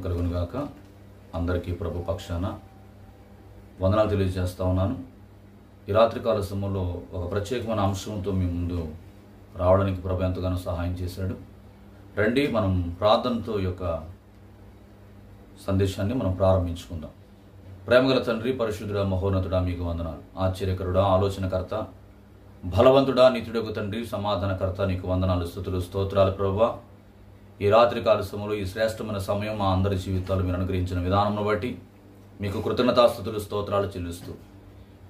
కలుగును గాక. అందరికీ ప్రభు పక్షాన వందనాలు తెలియజేస్తా ఉన్నాను. ఈ రాత్రికాల సమయంలో ఒక ప్రత్యేకమైన అంశంతో మీ ముందు రావడానికి ప్రభు ఎంతగానో సహాయం చేశాడు. రండి, మనం ప్రార్థనతో ఈ యొక్క సందేశాన్ని మనం ప్రారంభించుకుందాం. ప్రేమగల తండ్రి, పరిశుద్ధుడా, మహోన్నతుడా, మీకు వందనాలు. ఆశ్చర్యకరుడా, ఆలోచనకర్త, బలవంతుడా, నిత్యుడకు తండ్రి, సమాధానకర్త, నీకు వందనాలు, స్తుతులు, స్తోత్రాలు ప్రభువా. ఈ రాత్రికాల సమయంలో ఈ శ్రేష్టమైన సమయం మా అందరి జీవితాలు మీరు అనుగ్రహించిన విధానంను బట్టి మీకు కృతజ్ఞతాస్తుతులు, స్తోత్రాలు చెల్లిస్తూ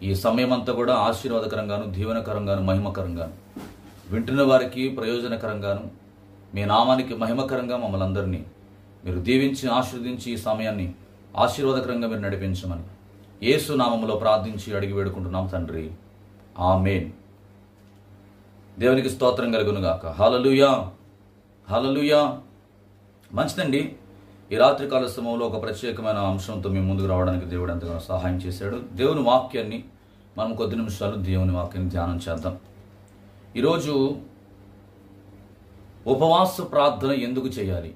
ఈ సమయం అంతా కూడా ఆశీర్వాదకరంగాను, దీవెనకరంగాను, మహిమకరంగాను, వింటున్న వారికి ప్రయోజనకరంగాను, మీ నామానికి మహిమకరంగా మమ్మల్ని అందరినీ మీరు దీవించి ఆశీర్వదించి ఈ సమయాన్ని ఆశీర్వాదకరంగా మీరు నడిపించమని యేసు నామములో ప్రార్థించి అడిగి వేడుకుంటున్నాం తండ్రి, ఆమేన్. దేవునికి స్తోత్రం కలుగునుగాక. హల్లెలూయా, హల్లెలూయా. మంచిదండి. ఈ రాత్రికాల సమయంలో ఒక ప్రత్యేకమైన అంశంతో మేము ముందుకు రావడానికి దేవుడు ఎంతగానో సహాయం చేశాడు. దేవుని వాక్యాన్ని మనం కొద్ది నిమిషాలు దేవుని వాక్యాన్ని ధ్యానం చేద్దాం. ఈరోజు ఉపవాస ప్రార్థన ఎందుకు చేయాలి,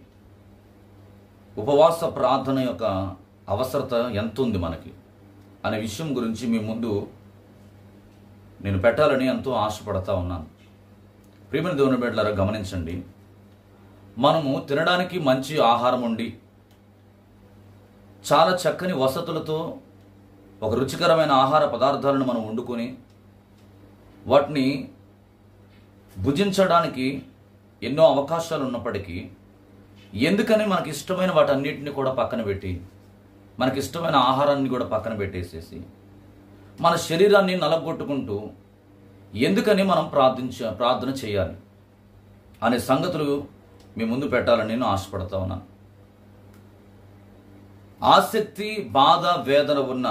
ఉపవాస ప్రార్థన యొక్క అవసరత ఎంత ఉంది మనకి అనే విషయం గురించి మీ ముందు నేను పెట్టాలని ఎంతో ఆశపడతా ఉన్నాను. ప్రియమైన దేవుని బిడ్డలారా, గమనించండి. మనము తినడానికి మంచి ఆహారం ఉండి చాలా చక్కని వసతులతో ఒక రుచికరమైన ఆహార పదార్థాలను మనం వండుకొని వాటిని భుజించడానికి ఎన్నో అవకాశాలు ఉన్నప్పటికీ ఎందుకని మనకి ఇష్టమైన వాటన్నిటిని కూడా పక్కన పెట్టి, మనకి ఇష్టమైన ఆహారాన్ని కూడా పక్కన పెట్టేసేసి మన శరీరాన్ని నలగొట్టుకుంటూ ఎందుకని మనం ప్రార్థన చేయాలి అనే సంగతులు మీ ముందు పెట్టాలని నేను ఆశపడతా ఉన్నాను. ఆసక్తి, బాధ, వేదన ఉన్న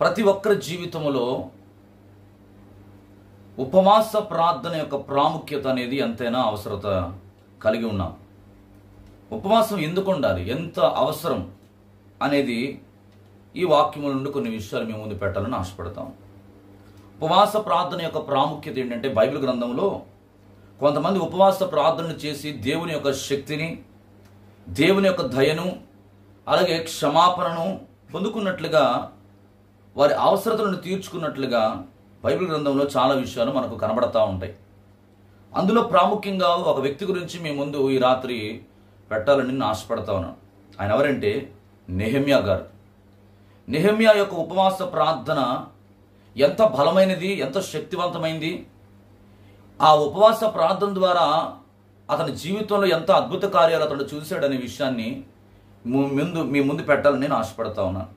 ప్రతి ఒక్కరి జీవితంలో ఉపవాస ప్రార్థన యొక్క ప్రాముఖ్యత అనేది ఎంతైనా అవసరత కలిగి ఉన్నాం. ఉపవాసం ఎందుకు ఉండాలి, ఎంత అవసరం అనేది ఈ వాక్యముల నుండి కొన్ని విషయాలు మీ ముందు పెట్టాలని ఆశపడతాం. ఉపవాస ప్రార్థన యొక్క ప్రాముఖ్యత ఏంటంటే, బైబిల్ గ్రంథంలో కొంతమంది ఉపవాస ప్రార్థనలు చేసి దేవుని యొక్క శక్తిని, దేవుని యొక్క దయను, అలాగే క్షమాపణను పొందుకున్నట్లుగా, వారి అవసరతలను తీర్చుకున్నట్లుగా బైబిల్ గ్రంథంలో చాలా విషయాలు మనకు కనబడతా ఉంటాయి. అందులో ప్రాముఖ్యంగా ఒక వ్యక్తి గురించి మీ ముందు ఈ రాత్రి పెట్టాలని నేను ఆశపడతా ఉన్నాను. ఆయన ఎవరంటే నెహెమ్యా గారు. నెహెమ్యా యొక్క ఉపవాస ప్రార్థన ఎంత బలమైనది, ఎంత శక్తివంతమైంది. ఆ ఉపవాస ప్రార్థన ద్వారా అతని జీవితంలో ఎంత అద్భుత కార్యాలు అతను చూశాడనే విషయాన్ని మీ ముందు పెట్టాలని నేను ఆశపడతా ఉన్నాను.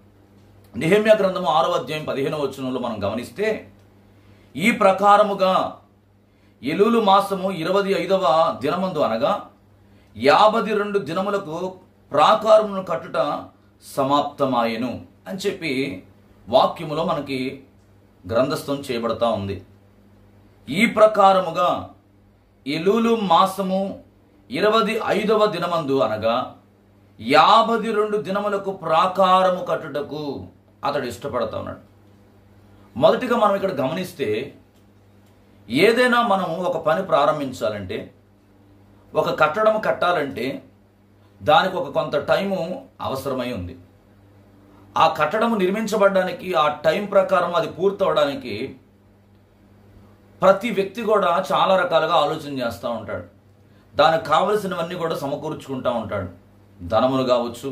నెహెమ్యా గ్రంథము 6వ అధ్యాయం 15వ వచనంలో మనం గమనిస్తే, ఈ ప్రకారముగా ఎలూలు మాసము 25వ దినమందు అనగా 52 దినములకు ప్రాకారమును కట్టుట సమాప్తమాయెను అని చెప్పి వాక్యములో మనకి గ్రంథస్థం చేయబడతా ఉంది. ఈ ప్రకారముగా ఎలూలు మాసము 25వ దినమందు అనగా 52 దినములకు ప్రాకారము కట్టుటకు అతడు ఇష్టపడతా ఉన్నాడు. మొదటిగా మనం ఇక్కడ గమనిస్తే, ఏదైనా మనము ఒక పని ప్రారంభించాలంటే, ఒక కట్టడం కట్టాలంటే దానికి ఒక కొంత టైము అవసరమై ఉంది. ఆ కట్టడం నిర్మించబడడానికి, ఆ టైం ప్రకారం అది పూర్తవడానికి ప్రతి వ్యక్తి కూడా చాలా రకాలుగా ఆలోచన చేస్తూ ఉంటాడు. దానికి కావలసినవన్నీ కూడా సమకూర్చుకుంటూ ఉంటాడు. ధనములు కావచ్చు,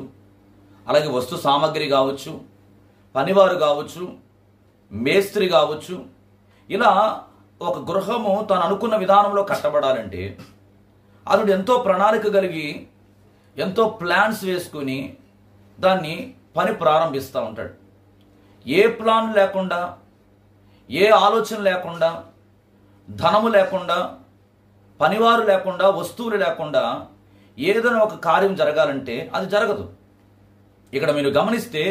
అలాగే వస్తు సామాగ్రి కావచ్చు, పనివారు కావచ్చు, మేస్త్రి కావచ్చు. ఇలా ఒక గృహము తను అనుకున్న విధానంలో కట్టబడాలంటే అతడు ఎంతో ప్రణాళిక కలిగి, ఎంతో ప్లాన్స్ వేసుకుని దాన్ని పని ప్రారంభిస్తూ ఉంటాడు. ఏ ప్లాన్ లేకుండా, ఏ ఆలోచన లేకుండా, ధనము లేకుండా, పనివారు లేకుండా, వస్తువులు లేకుండా ఏదైనా ఒక కార్యం జరగాలంటే అది జరగదు. ఇక్కడ మీరు గమనిస్తే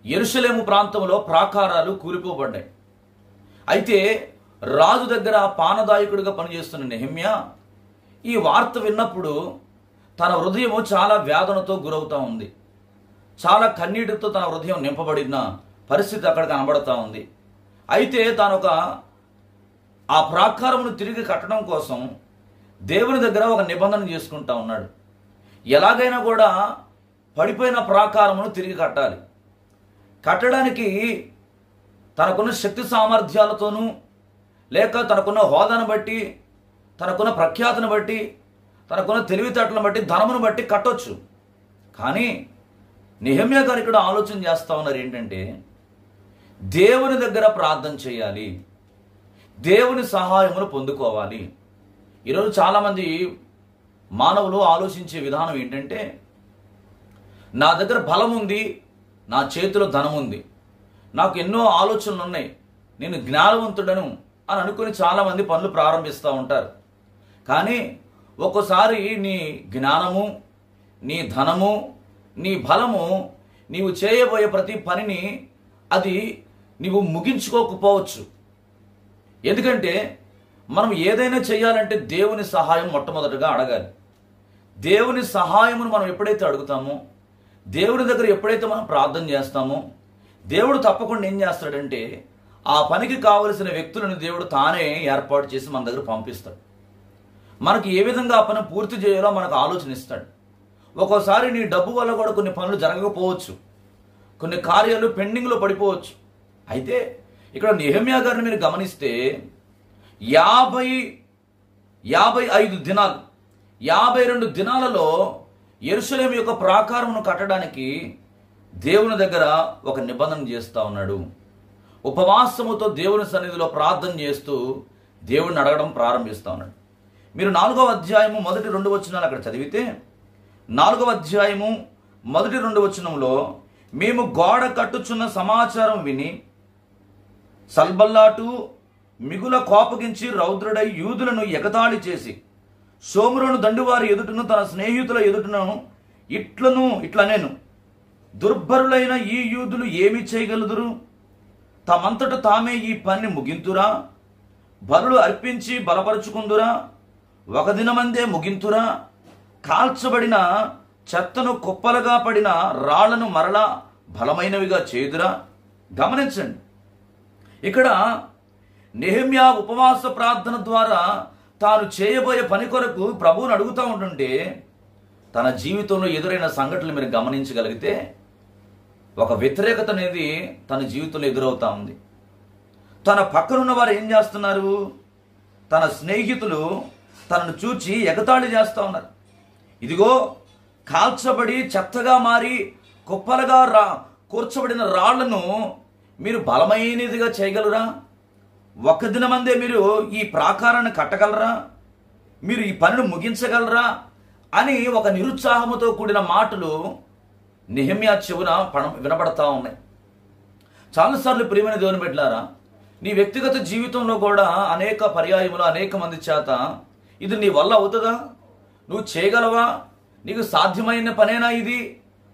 యెరూషలేము ప్రాంతంలో ప్రాకారాలు కూలిపోబడ్డాయి. అయితే రాజు దగ్గర పానదాయకుడిగా పనిచేస్తున్న నెహెమ్యా ఈ వార్త విన్నప్పుడు తన హృదయము చాలా వేదనతో గురవుతూ ఉంది. చాలా కన్నీటితో తన హృదయం నింపబడిన పరిస్థితి అక్కడ కనబడతా ఉంది. అయితే తాను ఆ ప్రాకారమును తిరిగి కట్టడం కోసం దేవుని దగ్గర ఒక నిబంధన చేసుకుంటా ఉన్నాడు. ఎలాగైనా కూడా పడిపోయిన ప్రాకారమును తిరిగి కట్టాలి. కట్టడానికి తనకున్న శక్తి సామర్థ్యాలతోనూ లేక తనకున్న హోదాను బట్టి, తనకున్న ప్రఖ్యాతిని బట్టి, తనకున్న తెలివితేటలను బట్టి, ధనమును బట్టి కట్టొచ్చు. కానీ నెహెమ్యా గారు ఇక్కడ ఆలోచన చేస్తూ ఉన్నారు ఏంటంటే, దేవుని దగ్గర ప్రార్థన చేయాలి, దేవుని సహాయమును పొందుకోవాలి. ఈరోజు చాలామంది మానవులు ఆలోచించే విధానం ఏంటంటే, నా దగ్గర బలం ఉంది, నా చేతిలో ధనం ఉంది, నాకు ఎన్నో ఆలోచనలు ఉన్నాయి, నేను జ్ఞానవంతుడను అని అనుకుని చాలామంది పనులు ప్రారంభిస్తూ ఉంటారు. కానీ ఒక్కోసారి నీ జ్ఞానము, నీ ధనము, నీ బలము, నీవు చేయబోయే ప్రతి పనిని అది నీవు ముగించుకోకపోవచ్చు. ఎందుకంటే మనం ఏదైనా చేయాలంటే దేవుని సహాయం మొట్టమొదటిగా అడగాలి. దేవుని సహాయమును మనం ఎప్పుడైతే అడుగుతామో, దేవుని దగ్గర ఎప్పుడైతే మనం ప్రార్థన చేస్తామో, దేవుడు తప్పకుండా ఏం చేస్తాడంటే ఆ పనికి కావలసిన వ్యక్తులను దేవుడు తానే ఏర్పాటు చేసి మన దగ్గర పంపిస్తాడు. మనకి ఏ విధంగా ఆ పని పూర్తి చేయాలో మనకు ఆలోచన ఇస్తాడు. ఒక్కోసారి నీ డబ్బు వల్ల కూడా కొన్ని పనులు జరగకపోవచ్చు, కొన్ని కార్యాలు పెండింగ్లో పడిపోవచ్చు. అయితే ఇక్కడ నెహెమ్యా గారిని మీరు గమనిస్తే 55 దినాలు 52 దినాలలో యెరూషలేము యొక్క ప్రాకారమును కట్టడానికి దేవుని దగ్గర ఒక నిబంధన చేస్తూ ఉన్నాడు. ఉపవాసముతో దేవుని సన్నిధిలో ప్రార్థన చేస్తూ దేవుడిని అడగడం ప్రారంభిస్తూ ఉన్నాడు. మీరు 4వ అధ్యాయము మొదటి 2 వచనాలు అక్కడ చదివితే, 4వ అధ్యాయము మొదటి 2 వచనంలో, మేము గోడ కట్టుచున్న సమాచారం విని సల్బల్లాటు మిగుల కోపగించి రౌద్రుడై యూదులను ఎగతాళి చేసి సోమరోను దండువారి ఎదుటను తన స్నేహితుల ఎదుటను ఇట్లనేను, దుర్భరులైన ఈ యూదులు ఏమి చేయగలుదురు? తమంతట తామే ఈ పని ముగింతురా? బలులు అర్పించి బలపరుచుకుందురా? ఒక దినమందే ముగింతురా? కాల్చబడిన చెత్తను కుప్పలుగా పడిన రాళ్లను మరలా బలమైనవిగా చేదురా? గమనించండి, ఇక్కడ నెహెమ్యా ఉపవాస ప్రార్థన ద్వారా తాను చేయబోయే పని కొరకు ప్రభువుని అడుగుతూ ఉంటుంటే, తన జీవితంలో ఎదురైన సంఘటనలు మీరు గమనించగలిగితే ఒక వ్యతిరేకత అనేది తన జీవితంలో ఎదురవుతా ఉంది. తన పక్కనున్న వారు ఏం చేస్తున్నారు? తన స్నేహితులు తనను చూచి ఎగతాళి చేస్తూ ఉన్నారు. ఇదిగో కాల్చబడి చెత్తగా మారి కుప్పలుగా కూర్చబడిన రాళ్లను మీరు బలమైనదిగా చేయగలరా? ఒక దినమందే మీరు ఈ ప్రాకారాన్ని కట్టగలరా? మీరు ఈ పనిని ముగించగలరా అని ఒక నిరుత్సాహముతో కూడిన మాటలు నెహెమ్యా చెవున వినబడతా ఉన్నాయి. చాలాసార్లు ప్రియమైన దేవుని బిడ్డలారా, నీ వ్యక్తిగత జీవితంలో కూడా అనేక పర్యాయములు అనేక మంది చేత ఇది నీ వల్ల అవుతుందా, నువ్వు చేయగలవా, నీకు సాధ్యమైన పనేనా ఇది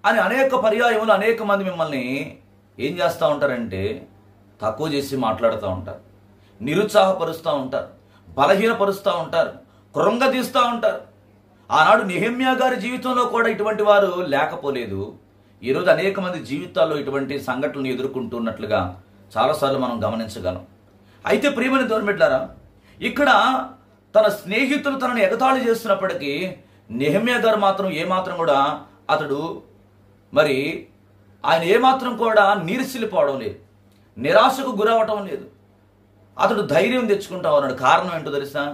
అని అనేక పర్యాయములు అనేక మంది మిమ్మల్ని ఏం చేస్తూ ఉంటారంటే తక్కువ చేసి మాట్లాడుతూ ఉంటారు, నిరుత్సాహపరుస్తూ ఉంటారు, బలహీనపరుస్తూ ఉంటారు, కృంగదీస్తూ ఉంటారు. ఆనాడు నెహెమ్యా గారి జీవితంలో కూడా ఇటువంటి వారు లేకపోలేదు. ఈరోజు అనేక మంది జీవితాల్లో ఇటువంటి సంఘటనలు ఎదుర్కొంటున్నట్లుగా చాలాసార్లు మనం గమనించగలం. అయితే ప్రియమైన దేవుని బిడ్డలారా, ఇక్కడ తన స్నేహితులు తనని ఎగతాళి చేస్తున్నప్పటికీ నెహెమ్యా గారు మాత్రం ఏమాత్రం కూడా ఆయన ఏమాత్రం కూడా నీరసిల్లిపోవడం లేదు, నిరాశకు గురవటం లేదు. అతడు ధైర్యం తెచ్చుకుంటా ఉన్నాడు. కారణం ఏంటో తెలుసా?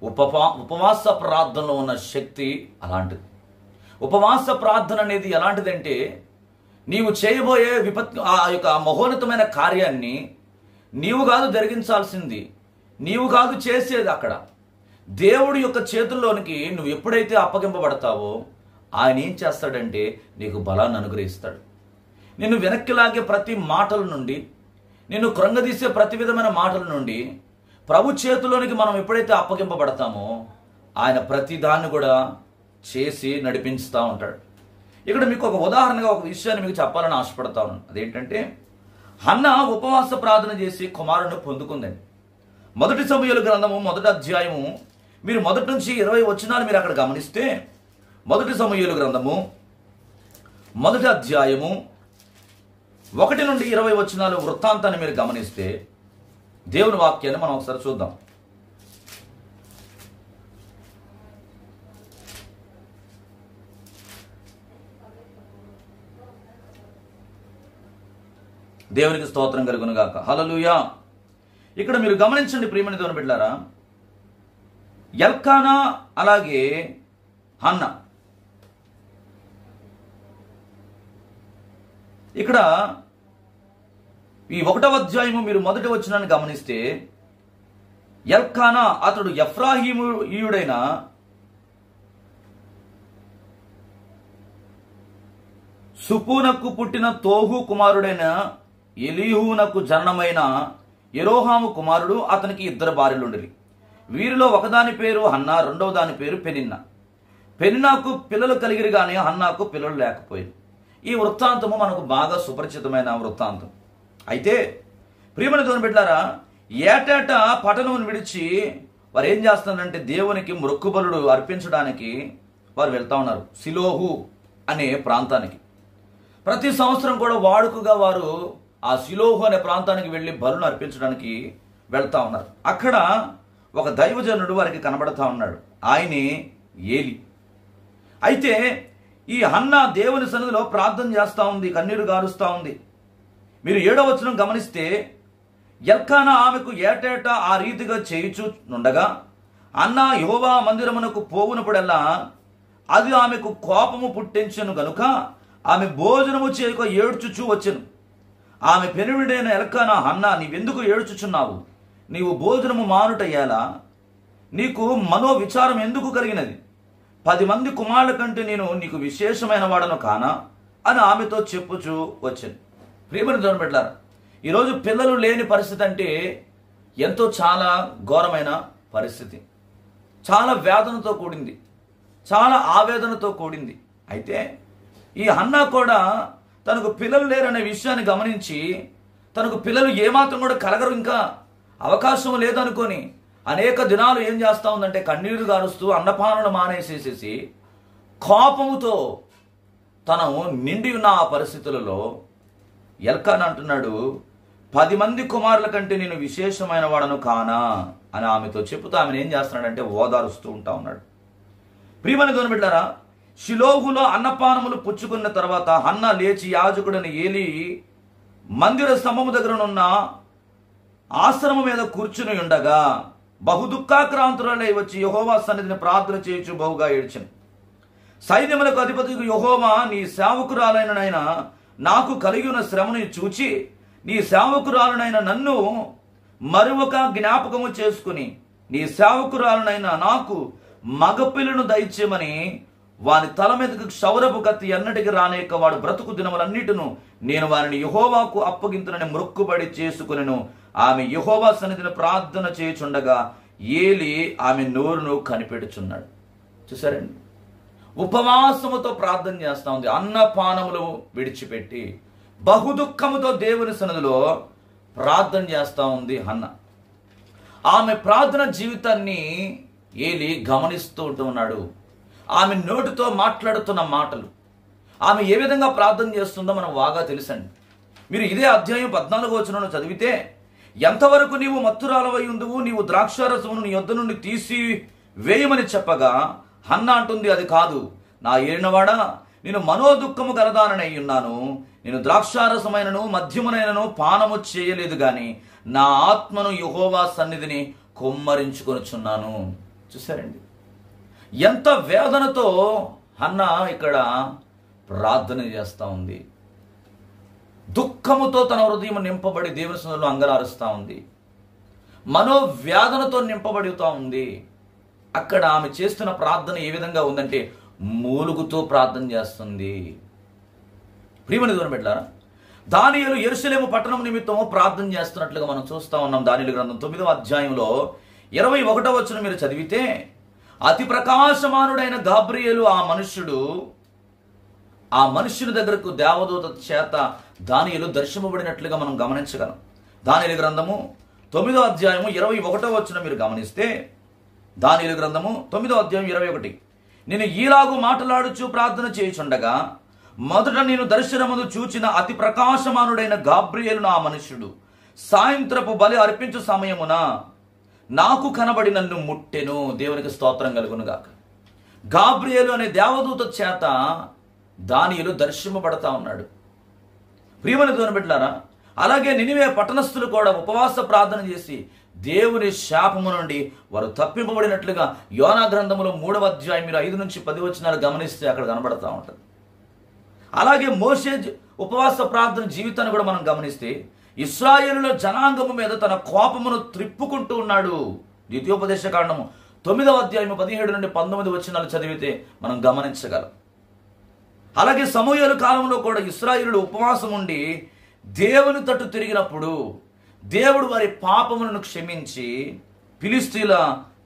ఉపవాస ప్రార్థనలో ఉన్న శక్తి అలాంటిది. ఉపవాస ప్రార్థన అనేది ఎలాంటిదంటే, నీవు చేయబోయే ఆ యొక్క మహోన్నతమైన కార్యాన్ని నీవు కాదు జరిగించాల్సింది, నీవు కాదు చేసేది. అక్కడ దేవుడి యొక్క చేతుల్లోనికి నువ్వు ఎప్పుడైతే అప్పగింపబడతావో ఆయన ఏం చేస్తాడంటే నీకు బలాన్ని అనుగ్రహిస్తాడు. నిన్ను వెనక్కి లాగే ప్రతి మాటల నుండి, నిన్ను కృంగదీసే ప్రతి విధమైన మాటల నుండి ప్రభు చేతిలోనికి మనం ఎప్పుడైతే అప్పగింపబడతామో ఆయన ప్రతి దాన్ని కూడా చేసి నడిపించుతూ ఉంటాడు. ఇక్కడ మీకు ఒక ఉదాహరణగా ఒక విషయాన్ని మీకు చెప్పాలని ఆశపడతా ఉన్నాను. అదేంటంటే, హన్న ఉపవాస ప్రార్థన చేసి కుమారుని పొందుకుందండి. 1 సమూయేలు గ్రంథము 1వ అధ్యాయము మీరు 1 నుంచి 20 వచనాలు మీరు అక్కడ గమనిస్తే, 1 సమూయేలు గ్రంథము 1వ అధ్యాయము 1 నుండి 20 వచనాలు వృత్తాంతాన్ని మీరు గమనిస్తే దేవుని వాక్యాన్ని మనం ఒకసారి చూద్దాం. దేవునికి స్తోత్రం కలుగును గాక. హల్లెలూయా. ఇక్కడ మీరు గమనించండి ప్రియమైన దేవుని బిడ్డలారా, ఎల్కానా అలాగే హన్నా, ఇక్కడ ఈ 1వ అధ్యాయము మీరు మొదటి వచనాన్ని గమనిస్తే, ఎల్కానా అతడు ఎఫ్రాయిమీయుడైన సుపునకు పుట్టిన తోహు కుమారుడైన ఎలీహునకు జననమైన యెరోహాము కుమారుడు. అతనికి 2 భార్యలుండిరి. వీరిలో ఒకదాని పేరు హన్నా, రెండవ దాని పేరు పెనిన్నా. పెనిన్నాకు పిల్లలు కలిగిరి గాని హన్నాకు పిల్లలు లేకపోయారు. ఈ వృత్తాంతము మనకు బాగా సుపరిచితమైన వృత్తాంతం. అయితే ప్రియమైన దేవుని బిడ్డలారా, ఏటేటా పట్టణమును విడిచి వారు ఏం చేస్తున్నారంటే దేవునికి మొక్కుబలుడు అర్పించడానికి వారు వెళ్తా ఉన్నారు షిలోహు అనే ప్రాంతానికి. ప్రతి సంవత్సరం కూడా వాడుకగా వారు ఆ షిలోహు అనే ప్రాంతానికి వెళ్ళి బలును అర్పించడానికి వెళ్తా ఉన్నారు. అక్కడ ఒక దైవజనుడు వారికి కనబడతా ఉన్నాడు. ఆయనే ఏలి. అయితే ఈ హన్నా దేవుని సన్నిధిలో ప్రార్థన చేస్తూ ఉంది, కన్నీరు గారుస్తూ ఉంది. మీరు 7వ వచనం గమనిస్తే, ఎల్కానా ఆమెకు ఏటేటా ఆ రీతిగా చేయుచుండగా హన్నా యెహోవా మందిరమునకు పోవునప్పుడల్లా అది ఆమెకు కోపము పుట్టించెను గనుక ఆమె భోజనము చేయక ఏడ్చుచూ వచ్చెను. ఆమె పెనువిడైన ఎల్కానా, హన్నా, నీవెందుకు ఏడ్చుచున్నావు? నీవు భోజనము మానుట ఎలా? నీకు మనో విచారం ఎందుకు కలిగినది? 10 మంది కుమారుల కంటే నేను నీకు విశేషమైన వాడను కానా అని ఆమెతో చెప్పుచూ వచ్చాను. ప్రియమైన దేవుని బిడ్డలారా, ఈరోజు పిల్లలు లేని పరిస్థితి అంటే ఎంతో చాలా ఘోరమైన పరిస్థితి. చాలా వేదనతో కూడింది, చాలా ఆవేదనతో కూడింది. అయితే ఈ హన్నా కూడా తనకు పిల్లలు లేరనే విషయాన్ని గమనించి, తనకు పిల్లలు ఏమాత్రం కూడా కలగరు, ఇంకా అవకాశం లేదనుకొని అనేక దినాలు ఏం చేస్తూ ఉందంటే కన్నీరు గారుస్తూ అన్నపానలు మానేసేసేసి కోపముతో తను నిండి ఉన్న ఆ పరిస్థితులలో ఎల్కానా అంటున్నాడు, 10 మంది కుమారుల కంటే నేను విశేషమైన వాడను కానా అని ఆమెతో చెబుతూ ఆమెను ఏం చేస్తున్నాడంటే ఓదారుస్తూ ఉంటా ఉన్నాడు. ప్రియమైన దేవుని బిడ్డలారా, షిలోహులో అన్నపానములు పుచ్చుకున్న తర్వాత హన్నా లేచి యాజకుడని ఏలి మందిర స్తంభము దగ్గరనున్న ఆశ్రమం మీద కూర్చుని ఉండగా బహుదుఃఖాక్రాంతురాలై వచ్చి యెహోవా సన్నిధిని ప్రార్థన చేయుచు బహుగా ఏడ్చెను. సైన్యములకు అధిపతికి యెహోవా, నీ సేవకురాలైన నాకు కలిగి ఉన్న శ్రమను చూచి నీ సేవకురాలనైన నన్ను మరొక జ్ఞాపకము చేసుకుని నీ సేవకురాలనైన నాకు మగపిల్లను దయచేయమని వాని తల మీదకు క్షౌరపు కత్తి ఎన్నటికి రానేక వాడు బ్రతుకు దినములన్నిటిను నేను వారిని యెహోవాకు అప్పగింతునని మొక్కుబడి చేసుకునెను. ఆమె యెహోవా సన్నిధిని ప్రార్థన చేయుచుండగా ఏలి ఆమె నోరును కనిపెడుచున్నాడు. చూసారండి, ఉపవాసముతో ప్రార్థన చేస్తా ఉంది. అన్నపానములు విడిచిపెట్టి బహుదుఃఖముతో దేవుని సన్నిధిలో ప్రార్థన చేస్తా ఉంది హన్నా. ఆమె ప్రార్థన జీవితాన్ని ఏలి గమనిస్తూ ఉంటున్నాడు. ఆమె నోటితో మాట్లాడుతున్న మాటలు, ఆమె ఏ విధంగా ప్రార్థన చేస్తుందో మనం బాగా తెలుసండి. మీరు ఇదే అధ్యాయం 14వ వచనంలో చదివితే, ఎంతవరకు నీవు మత్తురాలవై ఉందువు, నీవు ద్రాక్షారసమును నీ యొద్ద నుండి తీసి వేయమని చెప్పగా హన్నా అంటుంది, అది కాదు నా ఏలినవాడా, నేను మనోదుఃఖము గలదాననై ఉన్నాను. నేను ద్రాక్షారసమైనను మద్యమునైనను పానము చేయలేదు గాని నా ఆత్మను యెహోవా సన్నిధిని కుమ్మరించుకొనుచున్నాను. చూసారండి, ఎంత వేదనతో హన్నా ఇక్కడ ప్రార్థన చేస్తూ ఉంది. దుఃఖముతో తన హృదయం నింపబడి దేవుని సన్నిధిలో అంగలారుస్తూ ఉంది. మనోవేదనతో నింపబడుతూ ఉంది. అక్కడ ఆమె చేస్తున్న ప్రార్థన ఏ విధంగా ఉందంటే మూలుగుతో ప్రార్థన చేస్తుంది. ప్రియమైన దేవుని బిడ్డలారా, దానియేలు యెరూషలేము పట్టణం నిమిత్తము ప్రార్థన చేస్తున్నట్లుగా మనం చూస్తూ ఉన్నాం. దానియేలు గ్రంథం 9వ అధ్యాయంలో 21వ వచనం మీరు చదివితే, అతి ప్రకాశమానుడైన గాబ్రియేలు ఆ మనుష్యుని దగ్గరకు దేవదూత చేత దానియేలు దర్శింపబడినట్లుగా మనం గమనించగలం. దానియేలు గ్రంథము 9వ అధ్యాయము 21వ వచనం మీరు గమనిస్తే, దానియేలు గ్రంథము 9వ అధ్యాయం 21, నేను ఈలాగు మాట్లాడుచు ప్రార్థన చేయుచుండగా మొదట నేను దర్శనమును చూచిన అతి ప్రకాశమానుడైన గాబ్రియేలు ఆ మనుష్యుడు సాయంత్రపు బలి అర్పించు సమయమున నాకు కనబడి నన్ను ముట్టెను. దేవునికి స్తోత్రం కలుగును గాక. గాబ్రియేలు అనే దేవదూత చేత దానియేలు దర్శింపబడతా ఉన్నాడు. ప్రియమైన దేవుని బిడ్డలారా, అలాగే నినివే పట్టణస్థులు కూడా ఉపవాస ప్రార్థన చేసి దేవుని శాపము నుండి వారు తప్పింపబడినట్లుగా యోనా గ్రంథములో 3వ అధ్యాయం మీరు 5 నుంచి 10 వచనాలు గమనిస్తే అక్కడ కనబడతా ఉంటుంది. అలాగే మోషే ఉపవాస ప్రార్థన జీవితాన్ని కూడా మనం గమనిస్తే ఇశ్రాయేలుల జనాంగము మీద తన కోపమును త్రిప్పుకుంటూ ఉన్నాడు. ద్వితీయోపదేశ కాండము 9వ అధ్యాయం 17 నుండి 19 వచనాలు చదివితే మనం గమనించగలం. అలాగే సమూయేలు కాలంలో కూడా ఇశ్రాయేలులు ఉపవాసం ఉండి దేవుని తట్టు తిరిగినప్పుడు దేవుడు వారి పాపములను క్షమించి ఫిలిష్తీయుల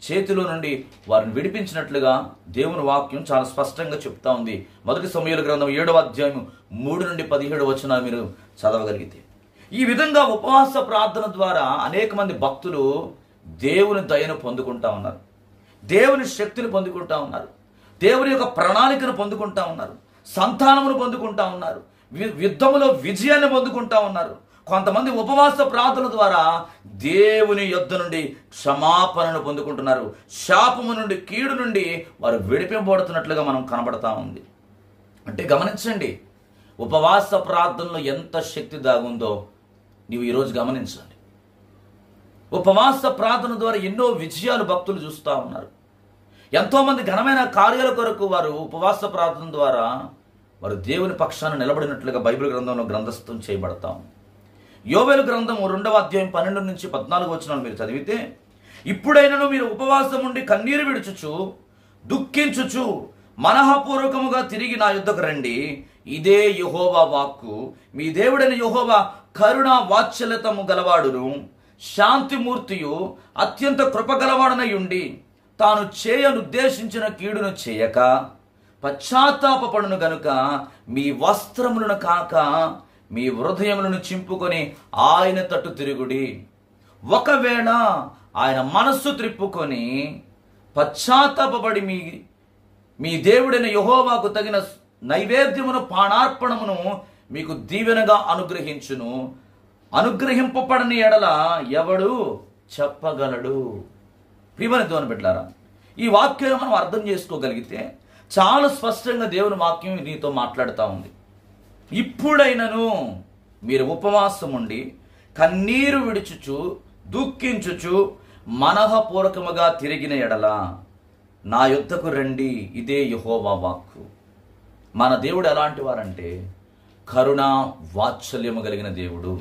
చేతిలో నుండి వారిని విడిపించినట్లుగా దేవుని వాక్యం చాలా స్పష్టంగా చెప్తా ఉంది. మొదటి సమూయేలు గ్రంథం 7వ అధ్యాయం 3 నుండి 17 వచనాలు మీరు చదవగలిగితే, ఈ విధంగా ఉపవాస ప్రార్థన ద్వారా అనేక మంది భక్తులు దేవుని దయను పొందుకుంటా ఉన్నారు, దేవుని శక్తిని పొందుకుంటా ఉన్నారు, దేవుని యొక్క ప్రణాళికను పొందుకుంటా ఉన్నారు, సంతానమును పొందుకుంటా ఉన్నారు, యుద్ధములో విజయాన్ని పొందుకుంటా ఉన్నారు. కొంతమంది ఉపవాస ప్రార్థన ద్వారా దేవుని యొద్ద నుండి క్షమాపణను పొందుకుంటున్నారు. శాపము నుండి, కీడు నుండి వారు విడిపింపబడుతున్నట్లుగా మనం కనబడతా ఉంది. అంటే గమనించండి, ఉపవాస ప్రార్థనలో ఎంత శక్తి దాగుందో నీవు ఈరోజు గమనించండి. ఉపవాస ప్రార్థన ద్వారా ఎన్నో విజయాలు భక్తులు చూస్తూ ఉన్నారు. ఎంతోమంది ఘనమైన కార్యాల కొరకు వారు ఉపవాస ప్రార్థన ద్వారా వారు దేవుని పక్షాన నిలబడినట్లుగా బైబిల్ గ్రంథంలో గ్రంథస్థం చేయబడతాం. యోవేలు గ్రంథం 2వ అధ్యాయం 12 నుంచి 14 వచనాలు మీరు చదివితే, ఇప్పుడైనను మీరు ఉపవాసం ఉండి కన్నీరు విడుచుచు దుఃఖించుచు మనఃపూర్వకముగా తిరిగి నా యుద్ధకు రండి. ఇదే యెహోవా వాక్కు. మీ దేవుడైన యెహోవా కరుణ వాత్సల్యతము గలవాడును, శాంతిమూర్తియు, అత్యంత కృపగలవాడనై ఉండి తాను చేయనుద్దేశించిన కీడును చేయక పశ్చాత్తాపపడును గనుక మీ వస్త్రములను కాక మీ హృదయములను చింపుకొని ఆయన తట్టు తిరుగుడి. ఒకవేళ ఆయన మనస్సు త్రిప్పుకొని పశ్చాత్తాపపడి మీ దేవుడైన యెహోవాకు తగిన నైవేద్యమును పానార్పణమును మీకు దీవెనగా అనుగ్రహించును. అనుగ్రహింపబడని ఎడల ఎవడు చెప్పగలడు? ప్రియమైన దేవుని బిడ్డలారా, ఈ వాక్యాన్ని మనం అర్థం చేసుకోగలిగితే చాలా స్పష్టంగా దేవుని వాక్యం నీతో మాట్లాడుతూ ఉంది. ఇప్పుడైనను మీరు ఉపవాసం ఉండి కన్నీరు విడుచుచు దుఃఖించుచు మనఃపూర్వకముగా తిరిగిన ఎడల నా యుద్ధకు రండి. ఇదే యెహోవా వాక్కు. మన దేవుడు ఎలాంటి వారంటే కరుణ వాత్సల్యము కలిగిన దేవుడు.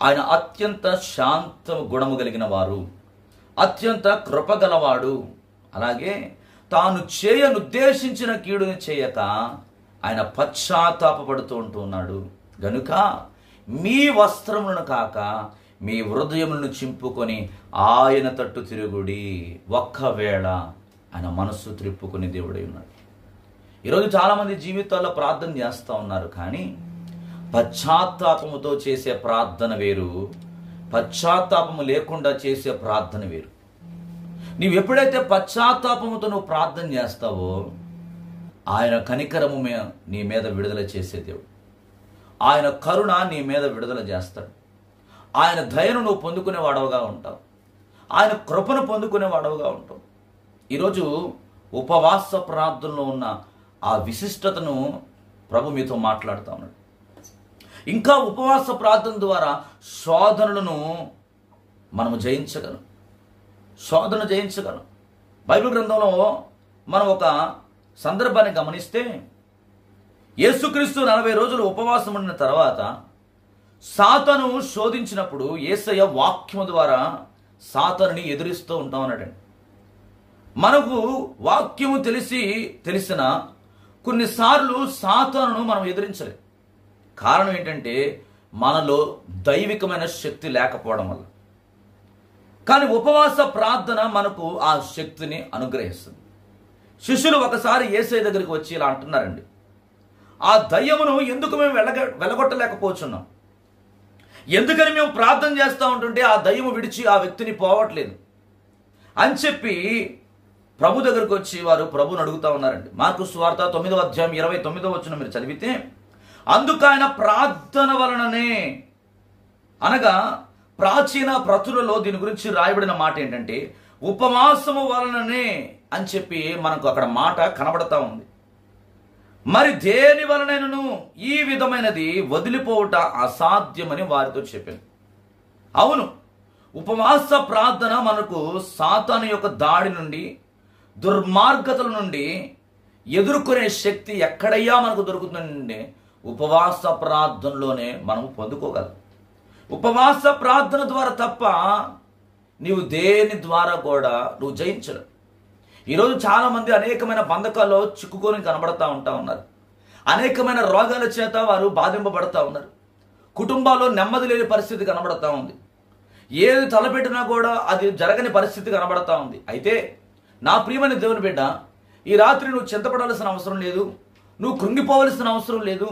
ఆయన అత్యంత శాంత గుణము కలిగిన వారు, అత్యంత కృపగలవాడు. అలాగే తాను చేయనుద్దేశించిన కీడుని చేయక ఆయన పశ్చాత్తాపపడుతూ ఉంటున్నాడు గనుక మీ వస్త్రములను కాక మీ హృదయములను చింపుకొని ఆయన తట్టు తిరుగుడి. ఒక్కవేళ ఆయన మనస్సు త్రిప్పుకుని దేవుడై ఉన్నాడు. ఈరోజు చాలామంది జీవితాల్లో ప్రార్థన చేస్తూ ఉన్నారు, కానీ పశ్చాత్తాపముతో చేసే ప్రార్థన వేరు, పశ్చాత్తాపము లేకుండా చేసే ప్రార్థన వేరు. నీవు ఎప్పుడైతే పశ్చాత్తాపముతో నువ్వు ప్రార్థన చేస్తావో ఆయన కనికరము నీ మీద విడుదల చేసే దేవుడు, ఆయన కరుణ నీ మీద విడుదల చేస్తాడు. ఆయన దయను నువ్వు పొందుకునే వాడవుగా ఉంటావు, ఆయన కృపను పొందుకునే వాడవుగా ఉంటావు. ఈరోజు ఉపవాస ప్రార్థనలో ఉన్న ఆ విశిష్టతను ప్రభు మీతో మాట్లాడుతూ ఉన్నాడు. ఇంకా ఉపవాస ప్రార్థన ద్వారా శోధనలను మనము జయించగలం, శోధన జయించగలం. బైబిల్ గ్రంథంలో మనం ఒక సందర్భాన్ని గమనిస్తే, యేసుక్రీస్తు 40 రోజులు ఉపవాసం ఉన్న తర్వాత సాతాను శోధించినప్పుడు యేసయ్య వాక్యము ద్వారా సాతానుని ఎదురిస్తూ ఉంటాం అన్నాడండి. మనకు వాక్యము తెలిసిన కొన్నిసార్లు సాతానును మనం ఎదిరించలేం. కారణం ఏంటంటే మనలో దైవికమైన శక్తి లేకపోవడం వల్ల. కానీ ఉపవాస ప్రార్థన మనకు ఆ శక్తిని అనుగ్రహిస్తుంది. శిష్యులు ఒకసారి యేసయ్య దగ్గరికి వచ్చి ఇలా అంటున్నారండి, ఆ దయ్యమును ఎందుకు మేము వెళ్ళగొట్టలేకపోతున్నాం? ఎందుకని మేము ప్రార్థన చేస్తూ ఉంటుంటే ఆ దయ్యము విడిచి ఆ వ్యక్తిని పోవట్లేదు అని చెప్పి ప్రభు దగ్గరికి వచ్చి వారు ప్రభుని అడుగుతా ఉన్నారండి. మార్కు సువార్త 9వ అధ్యాయం 29వ వచనం మీరు చదివితే, అందుకు ఆయన ప్రార్థన వలననే, అనగా ప్రాచీన ప్రతులలో దీని గురించి రాయబడిన మాట ఏంటంటే ఉపవాసము వలననే అని చెప్పి మనకు అక్కడ మాట కనబడతా ఉంది. మరి దేని వలనైనను ఈ విధమైనది వదిలిపోవుట అసాధ్యమని వారితో చెప్పాను. అవును, ఉపవాస ప్రార్థన మనకు సాతాను యొక్క దాడి నుండి, దుర్మార్గతల నుండి ఎదుర్కొనే శక్తి ఎక్కడయ్యా మనకు దొరుకుతుందంటే ఉపవాస ప్రార్థనలోనే మనం పొందుకోగలం. ఉపవాస ప్రార్థన ద్వారా తప్ప నీవు దేని ద్వారా కూడా నువ్వు జయించలేవు. ఈరోజు చాలామంది అనేకమైన బంధకాల్లో చిక్కుకొని కనబడతా ఉన్నారు. అనేకమైన రోగాల చేత వారు బాధింపబడతా ఉన్నారు. కుటుంబాల్లో నెమ్మది లేని పరిస్థితి కనబడతా ఉంది. ఏది తలపెట్టినా కూడా అది జరగని పరిస్థితి కనబడతా ఉంది. అయితే నా ప్రియమైన దేవుని బిడ్డ, ఈ రాత్రి నువ్వు చింతపడాల్సిన అవసరం లేదు, నువ్వు కృంగిపోవలసిన అవసరం లేదు,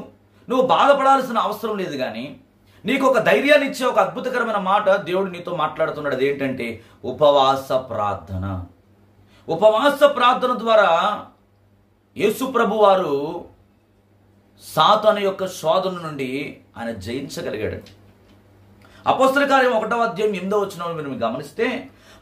నువ్వు బాధపడాల్సిన అవసరం లేదు. కానీ నీకు ఒక ధైర్యాన్ని ఇచ్చే ఒక అద్భుతకరమైన మాట దేవుడు నీతో మాట్లాడుతున్నాడు. అదేంటంటే ఉపవాస ప్రార్థన. ఉపవాస ప్రార్థన ద్వారా యేసు ప్రభు వారు సాతాను యొక్క శోధన నుండి ఆయన జయించగలిగాడు. అపోస్తల కార్యం 1వ అధ్యాయం 8వ వచనంలో మీరు గమనిస్తే,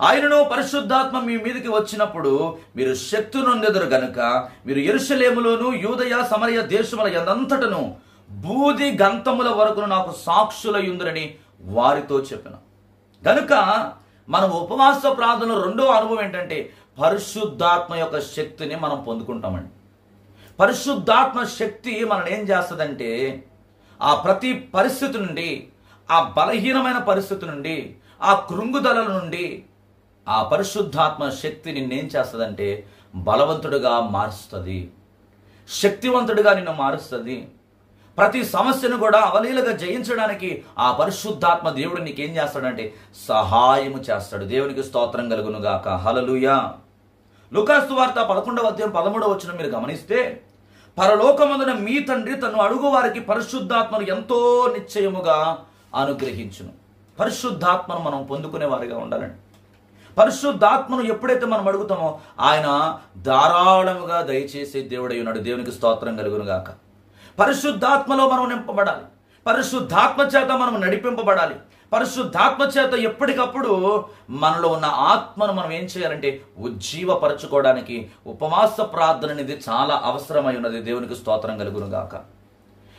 ఆయనను పరిశుద్ధాత్మ మీ మీదకి వచ్చినప్పుడు మీరు శక్తి నొందెదరు గనుక మీరు యెరూషలేములోను యూదయ సమరయ దేశముల యందంతటను బూది గంతముల వరకు నాకు సాక్షులయుందురని వారితో చెప్పిన. గనుక మనం ఉపవాస ప్రార్థన రెండో అనుభవం ఏంటంటే పరిశుద్ధాత్మ యొక్క శక్తిని మనం పొందుకుంటామండి. పరిశుద్ధాత్మ శక్తి మనల్ని ఏం చేస్తుందంటే ఆ ప్రతి పరిస్థితి నుండి, ఆ బలహీనమైన పరిస్థితి నుండి, ఆ కృంగుదల నుండి ఆ పరిశుద్ధాత్మ శక్తి నిన్నేం చేస్తుందంటే బలవంతుడిగా మారుస్తుంది, శక్తివంతుడిగా నిన్ను మారుస్తుంది. ప్రతి సమస్యను కూడా అవలీలగా జయించడానికి ఆ పరిశుద్ధాత్మ దేవుడు నీకేం చేస్తాడంటే సహాయము చేస్తాడు. దేవునికి స్తోత్రం కలుగును గాక. హల్లెలూయా. లూకాసు సువార్త 11వ అధ్యాయం 13వ వచనం మీరు గమనిస్తే, పరలోకమందున మీ తండ్రి తను అడుగు వారికి పరిశుద్ధాత్మను ఎంతో నిశ్చయముగా అనుగ్రహించును. పరిశుద్ధాత్మను మనం పొందుకునే వారిగా ఉండాలండి. పరిశుద్ధాత్మను ఎప్పుడైతే మనం అడుగుతామో ఆయన ధారాళముగా దయచేసే దేవుడై ఉన్నాడు. దేవునికి స్తోత్రం కలుగును గాక. పరిశుద్ధాత్మలో మనం నింపబడాలి. పరిశుద్ధాత్మ చేత మనం నడిపింపబడాలి. పరిశుద్ధాత్మ చేత ఎప్పటికప్పుడు మనలో ఉన్న ఆత్మను మనం ఏం చేయాలంటే ఉజ్జీవపరచుకోవడానికి ఉపవాస ప్రార్థన అనేది చాలా అవసరమై ఉన్నది. దేవునికి స్తోత్రం కలుగును గాక.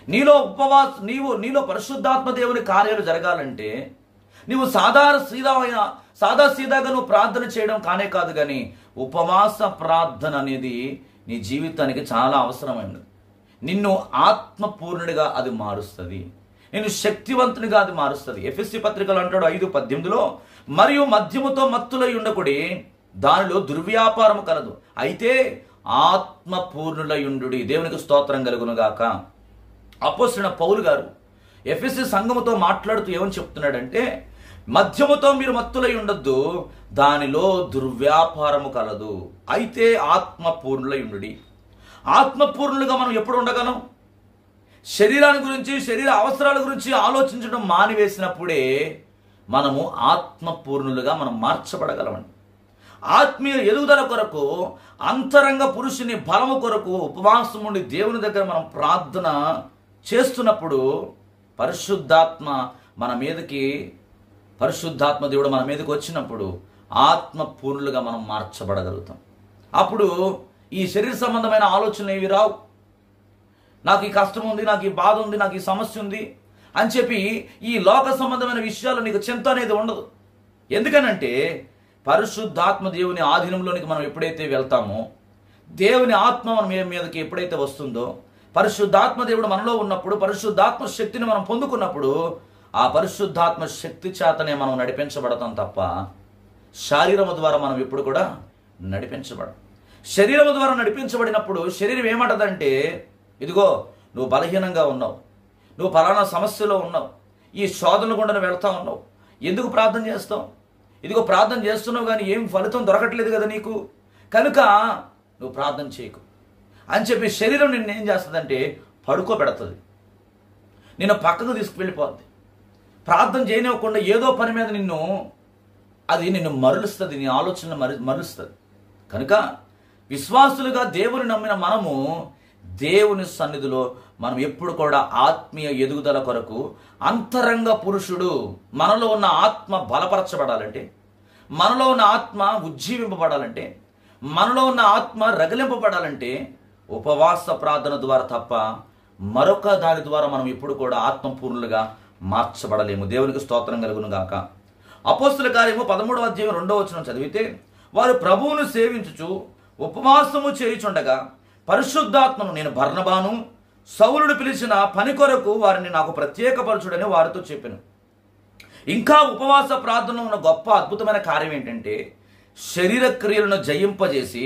నీలో పరిశుద్ధాత్మ దేవుని కార్యాలు జరగాలంటే నీవు సాదా సీదాగా నువ్వు ప్రార్థన చేయడం కానే కాదు, కానీ ఉపవాస ప్రార్థన అనేది నీ జీవితానికి చాలా అవసరమైనది. నిన్ను ఆత్మపూర్ణుడిగా అది మారుస్తుంది, నిన్ను శక్తివంతునిగా అది మారుస్తుంది. ఎఫెసీ పత్రికలు అంటాడు 5:18లో, మరియు మద్యముతో మత్తులై ఉండకుడి, దానిలో దుర్వ్యాపారము కలదు, అయితే ఆత్మపూర్ణులై ఉండుడి. దేవునికి స్తోత్రం కలుగును గాక. అపోస్తలుడైన పౌలు గారు ఎఫెసీ సంఘముతో మాట్లాడుతూ ఏమని చెప్తున్నాడంటే, మద్యముతో మీరు మత్తులై ఉండొద్దు, దానిలో దుర్వ్యాపారము కలదు, అయితే ఆత్మపూర్ణులై ఉండుడి. ఆత్మపూర్ణులుగా మనం ఎప్పుడు ఉండగలం? శరీరాన్ని గురించి, శరీర అవసరాల గురించి ఆలోచించడం మానివేసినప్పుడే మనము ఆత్మపూర్ణులుగా మనం మార్చబడగలమండి. ఆత్మీయ ఎదుగుదల కొరకు, అంతరంగ పురుషుని బలము కొరకు ఉపవాసం ఉండి దేవుని దగ్గర మనం ప్రార్థన చేస్తున్నప్పుడు పరిశుద్ధాత్మ దేవుడు మన మీదకి వచ్చినప్పుడు ఆత్మపూర్ణులుగా మనం మార్చబడగలుగుతాం. అప్పుడు ఈ శరీర సంబంధమైన ఆలోచనలు ఏవి రావు. నాకు ఈ కష్టం ఉంది, నాకు ఈ బాధ ఉంది, నాకు ఈ సమస్య ఉంది అని చెప్పి ఈ లోక సంబంధమైన విషయాలు నీకు చింత అనేది ఉండదు. ఎందుకనంటే పరిశుద్ధాత్మ దేవుని ఆధీనంలోనికి మనం ఎప్పుడైతే వెళ్తామో, దేవుని ఆత్మ మన మీదకి ఎప్పుడైతే వస్తుందో, పరిశుద్ధాత్మ దేవుడు మనలో ఉన్నప్పుడు, పరిశుద్ధాత్మ శక్తిని మనం పొందుకున్నప్పుడు ఆ పరిశుద్ధాత్మ శక్తి చేతనే మనం నడిపించబడతాం తప్ప శరీరము ద్వారా మనం ఎప్పుడు కూడా నడిపించబడం. శరీరము ద్వారా నడిపించబడినప్పుడు శరీరం ఏమంటదంటే, ఇదిగో నువ్వు బలహీనంగా ఉన్నావు, నువ్వు ఫలానా సమస్యలో ఉన్నావు, ఈ శోధన గుండా వెళ్తా ఉన్నావు, ఎందుకు ప్రార్థన చేస్తావు, ఇదిగో ప్రార్థన చేస్తున్నావు కానీ ఏం ఫలితం దొరకట్లేదు కదా నీకు, కనుక నువ్వు ప్రార్థన చేయకు అని చెప్పి శరీరం నిన్ను ఏం చేస్తుందంటే పడుకోబెడుతుంది, నిన్ను పక్కకు తీసుకువెళ్ళిపోద్ది. ప్రార్థన చేయనివ్వకుండా ఏదో పని మీద నిన్ను మరలుస్తుంది, నీ ఆలోచనలు మరలుస్తుంది. కనుక విశ్వాసులుగా దేవుని నమ్మిన మనము దేవుని సన్నిధిలో మనం ఎప్పుడు కూడా ఆత్మీయ ఎదుగుదల కొరకు అంతరంగ పురుషుడు, మనలో ఉన్న ఆత్మ బలపరచబడాలంటే, మనలో ఉన్న ఆత్మ ఉజ్జీవింపబడాలంటే, మనలో ఉన్న ఆత్మ రగిలింపబడాలంటే ఉపవాస ప్రార్థన ద్వారా తప్ప మరొక దాని ద్వారా మనం ఇప్పుడు కూడా ఆత్మపూర్ణులుగా మార్చబడలేము. దేవునికి స్తోత్రం కలుగును గాక. అపోస్తుల కార్యము 13వ అధ్యాయం 2వ వచనం చదివితే, వారు ప్రభువును సేవించుచు ఉపవాసము చేయుచుండగా పరిశుద్ధాత్మను, నేను బర్నబాను సౌలుడు పిలిచిన పని కొరకు వారిని నాకు ప్రత్యేకపరచుడని వారితో చెప్పాను. ఇంకా ఉపవాస ప్రార్థనలో ఉన్న గొప్ప అద్భుతమైన కార్యం ఏంటంటే, శరీర క్రియలను జయింపజేసి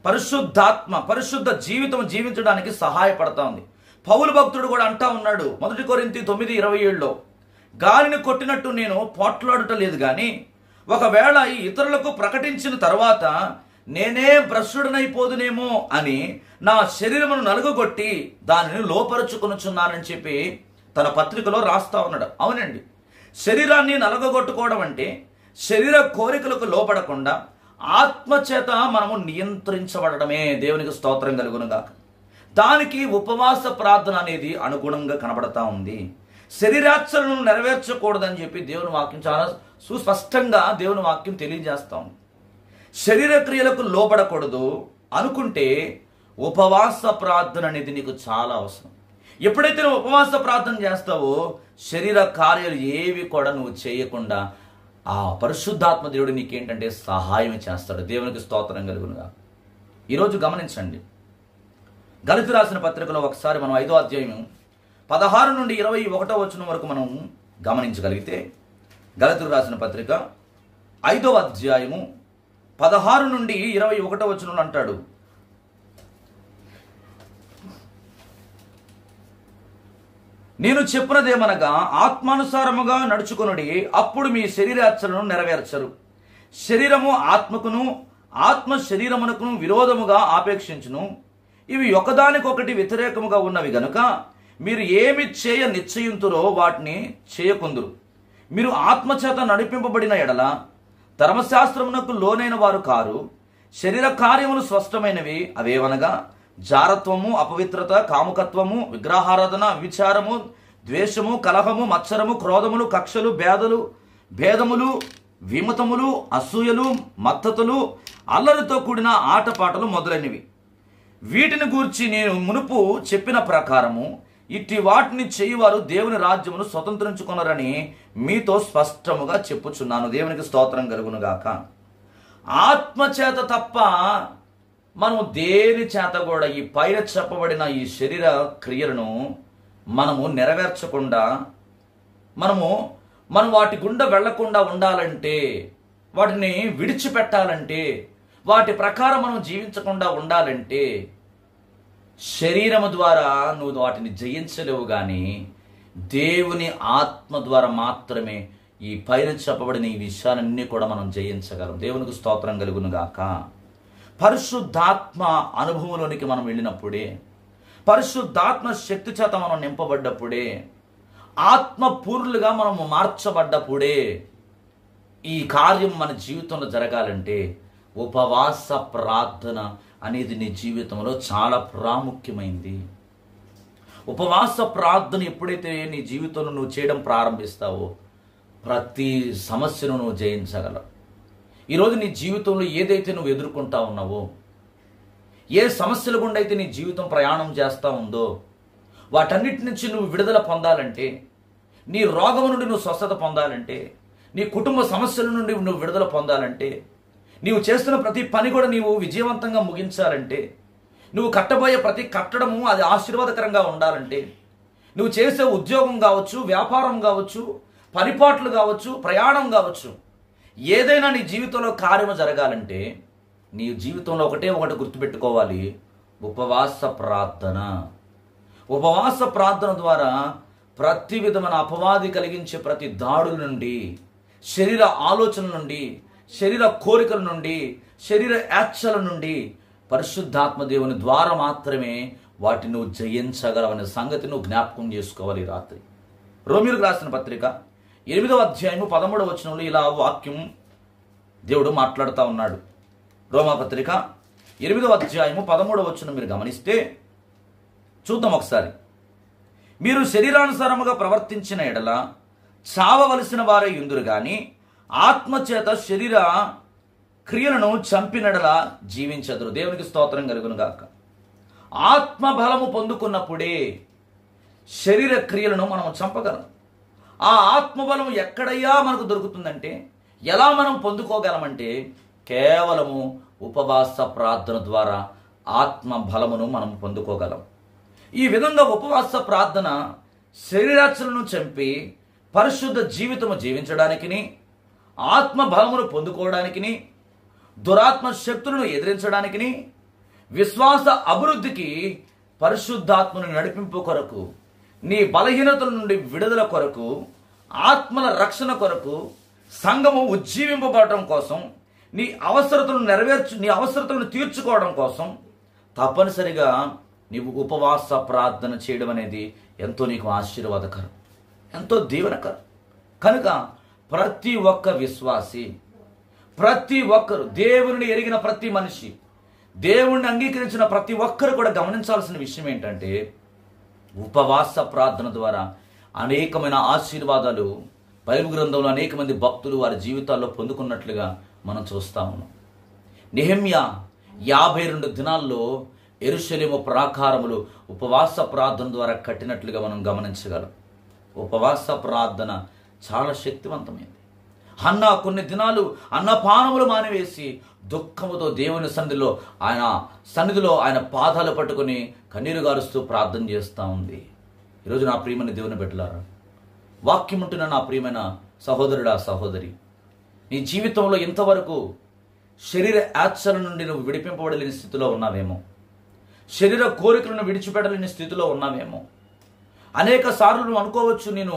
పరిశుద్ధ జీవితం జీవించడానికి సహాయపడతా ఉంది. పౌలు భక్తుడు కూడా అంటా ఉన్నాడు 1 కొరింథీ 9:27లో, గాలిని కొట్టినట్టు నేను పోట్లాడుట లేదు కానీ ఒకవేళ ఇతరులకు ప్రకటించిన తర్వాత నేనే భ్రష్టుడనైపోదునేమో అని నా శరీరమును నలుగుగొట్టి దానిని లోపరుచుకొనుచున్నానని చెప్పి తన పత్రికలో రాస్తా ఉన్నాడు. అవునండి, శరీరాన్ని నలగగొట్టుకోవడం అంటే శరీర కోరికలకు లోపడకుండా ఆత్మచేత మనము నియంత్రించబడమే. దేవునికి స్తోత్రం కలుగును గాక. దానికి ఉపవాస ప్రార్థన అనేది అనుగుణంగా కనబడతా ఉంది. శరీరాచరణను నెరవేర్చకూడదని చెప్పి దేవుని వాక్యం చాలా సుస్పష్టంగా దేవుని వాక్యం తెలియజేస్తా ఉంది. శరీర క్రియలకు లోబడకూడదు అనుకుంటే ఉపవాస ప్రార్థన అనేది నీకు చాలా అవసరం. ఎప్పుడైతే నువ్వు ఉపవాస ప్రార్థన చేస్తావో శరీర కార్యాలు ఏవి కూడా నువ్వు చేయకుండా ఆ పరిశుద్ధాత్మ దేవుడు నీకేంటంటే సహాయం చేస్తాడు. దేవునికి స్తోత్రం కలుగునుగా. ఈరోజు గమనించండి, గలతీ రాసిన పత్రికలో ఒకసారి మనం 5వ అధ్యాయం 16 నుండి 21వ వచనం వరకు మనం గమనించగలిగితే, గలతీ రాసిన పత్రిక 5వ అధ్యాయము 16 నుండి 21వ వచనంలో అంటాడు, నేను చెప్పినదేమనగా ఆత్మానుసారముగా నడుచుకొనుడి, అప్పుడు మీ శరీరాచరణను నెరవేర్చరు. శరీరము ఆత్మకును ఆత్మ శరీరమునకును విరోధముగా ఆపేక్షించును. ఇవి ఒకదానికొకటి వ్యతిరేకముగా ఉన్నవి గనుక మీరు ఏమి చేయ నిశ్చయింతురో వాటిని చేయకుందురు. మీరు ఆత్మచేత నడిపింపబడిన ఎడల ధర్మశాస్త్రమునకు లోనైన వారు కారు. శరీర కార్యములు స్పష్టమైనవి, అవేవనగా జారత్వము, అపవిత్రత, కాముకత్వము, విగ్రహారాధన, విచారము, ద్వేషము, కలహము, మత్సరము, క్రోధములు, కక్షలు, భేదములు, విమతములు, అసూయలు, మత్తతులు, అల్లరితో కూడిన ఆటపాటలు మొదలైనవి. వీటిని గూర్చి నేను మునుపు చెప్పిన ప్రకారము ఇట్టి వాటిని చేయువారు దేవుని రాజ్యమును స్వతంత్రించుకొనరని మీతో స్పష్టముగా చెప్పుచున్నాను. దేవునికి స్తోత్రం కలుగునుగాక. ఆత్మచేత తప్ప మనం దేని చేత కూడా ఈ పైన చెప్పబడిన ఈ శరీర క్రియలను మనము నెరవేర్చకుండా మనం వాటి గుండా వెళ్లకుండా ఉండాలంటే, వాటిని విడిచిపెట్టాలంటే, వాటి ప్రకారం మనం జీవించకుండా ఉండాలంటే శరీరము ద్వారా నువ్వు వాటిని జయించలేవు, కానీ దేవుని ఆత్మ ద్వారా మాత్రమే ఈ పైన చెప్పబడిన ఈ విషయాలన్నీ కూడా మనం జయించగలం. దేవునికి స్తోత్రం కలుగునుగాక. పరిశుద్ధాత్మ అనుభవంలోనికి మనం వెళ్ళినప్పుడే, పరిశుద్ధాత్మ శక్తి చేత మనం నింపబడ్డప్పుడే, ఆత్మపూర్ణులుగా మనము మార్చబడ్డప్పుడే ఈ కార్యం మన జీవితంలో జరగాలంటే ఉపవాస ప్రార్థన అనేది నీ జీవితంలో చాలా ప్రాముఖ్యమైంది. ఉపవాస ప్రార్థన ఎప్పుడైతే నీ జీవితంలో నువ్వు చేయడం ప్రారంభిస్తావో ప్రతి సమస్యను నువ్వు జయించగలవు. ఈరోజు నీ జీవితంలో ఏదైతే నువ్వు ఎదుర్కొంటా ఉన్నావో, ఏ సమస్యల గుండా అయితే నీ జీవితం ప్రయాణం చేస్తూ ఉందో, వాటన్నిటి నుంచి నువ్వు విడుదల పొందాలంటే, నీ రోగం నుండి నువ్వు స్వస్థత పొందాలంటే, నీ కుటుంబ సమస్యల నుండి నువ్వు విడుదల పొందాలంటే, నీవు చేస్తున్న ప్రతి పని కూడా నీవు విజయవంతంగా ముగించాలంటే, నువ్వు కట్టబోయే ప్రతి కట్టడము అది ఆశీర్వాదకరంగా ఉండాలంటే, నువ్వు చేసే ఉద్యోగం కావచ్చు, వ్యాపారం కావచ్చు, పరిపాట్లు కావచ్చు, ప్రయాణం కావచ్చు, ఏదైనా నీ జీవితంలో కార్యము జరగాలంటే నీ జీవితంలో ఒకటే ఒకటి గుర్తుపెట్టుకోవాలి, ఉపవాస ప్రార్థన. ఉపవాస ప్రార్థన ద్వారా ప్రతి విధమైన అపవాది కలిగించే ప్రతి దాడుల నుండి, శరీర ఆలోచనల నుండి, శరీర కోరికల నుండి, శరీర యాచ్చల నుండి పరిశుద్ధాత్మ దేవుని ద్వారా మాత్రమే వాటిని నువ్వు జయించగలవనే సంగతి నువ్వు జ్ఞాపకం చేసుకోవాలి. రాత్రి రోమీయులకు రాసిన పత్రిక 8వ అధ్యాయము 13వ వచనంలో ఇలా వాక్యం దేవుడు మాట్లాడుతూ ఉన్నాడు. రోమాపత్రిక 8వ అధ్యాయము 13వ వచనం మీరు గమనిస్తే చూద్దాం ఒకసారి. మీరు శరీరానుసారముగా ప్రవర్తించిన ఎడల చావవలసిన వారై యుందురు గాని ఆత్మచేత శరీర క్రియలను చంపినడలా జీవించదురు. దేవునికి స్తోత్రం కలుగును గాక. ఆత్మ బలము పొందుకున్నప్పుడే శరీర క్రియలను మనం చంపగలం. ఆ ఆత్మబలం ఎక్కడయ్యా మనకు దొరుకుతుందంటే, ఎలా మనం పొందుకోగలమంటే కేవలము ఉపవాస ప్రార్థన ద్వారా ఆత్మ బలమును మనం పొందుకోగలం. ఈ విధంగా ఉపవాస ప్రార్థన శరీరాచలను చంపి పరిశుద్ధ జీవితము జీవించడానికిని, ఆత్మ బలమును పొందుకోవడానికిని, దురాత్మ శక్తులను ఎదిరించడానికిని, విశ్వాస అభివృద్ధికి, పరిశుద్ధాత్మను నడిపింపు కొరకు, నీ బలహీనతల నుండి విడుదల కొరకు, ఆత్మల రక్షణ కొరకు, సంఘము ఉజ్జీవింపబడటం కోసం, నీ అవసరతలను తీర్చుకోవడం కోసం తప్పనిసరిగా నీవు ఉపవాస ప్రార్థన చేయడం అనేది ఎంతో నీకు ఆశీర్వాదకరం, ఎంతో దీవెనకరం. కనుక ప్రతి ఒక్క విశ్వాసి, ప్రతి ఒక్కరు, దేవుని ఎరిగిన ప్రతి మనిషి, దేవుణ్ణి అంగీకరించిన ప్రతి ఒక్కరు కూడా గమనించాల్సిన విషయం ఏంటంటే, ఉపవాస ప్రార్థన ద్వారా అనేకమైన ఆశీర్వాదాలు బైబిల్ గ్రంథంలో అనేక మంది భక్తులు వారి జీవితాల్లో పొందుకున్నట్లుగా మనం చూస్తా ఉన్నాం. నెహెమ్యా 52 దినాల్లో యెరూషలేము ప్రాకారములు ఉపవాస ప్రార్థన ద్వారా కట్టినట్లుగా మనం గమనించగలం. ఉపవాస ప్రార్థన చాలా శక్తివంతమైంది. హన్నా కొన్ని దినాలు అన్నపానములు మానివేసి దుఃఖముతో దేవుని సన్నిధిలో ఆయన పాదాలు పట్టుకుని కన్నీరు గారుస్తూ ప్రార్థన చేస్తూ ఉంది. ఈరోజు నా ప్రియమైన దేవుని బిడ్డలారా, వాక్యం ఉంటున్న నా ప్రియమైన సహోదరుడా, సహోదరి, నీ జీవితంలో ఇంతవరకు శరీర యాత్సల నుండి నువ్వు విడిపింపబడలేని స్థితిలో ఉన్నావేమో, శరీర కోరికలను విడిచిపెట్టలేని స్థితిలో ఉన్నావేమో. అనేక సార్లు నువ్వు అనుకోవచ్చు, నేను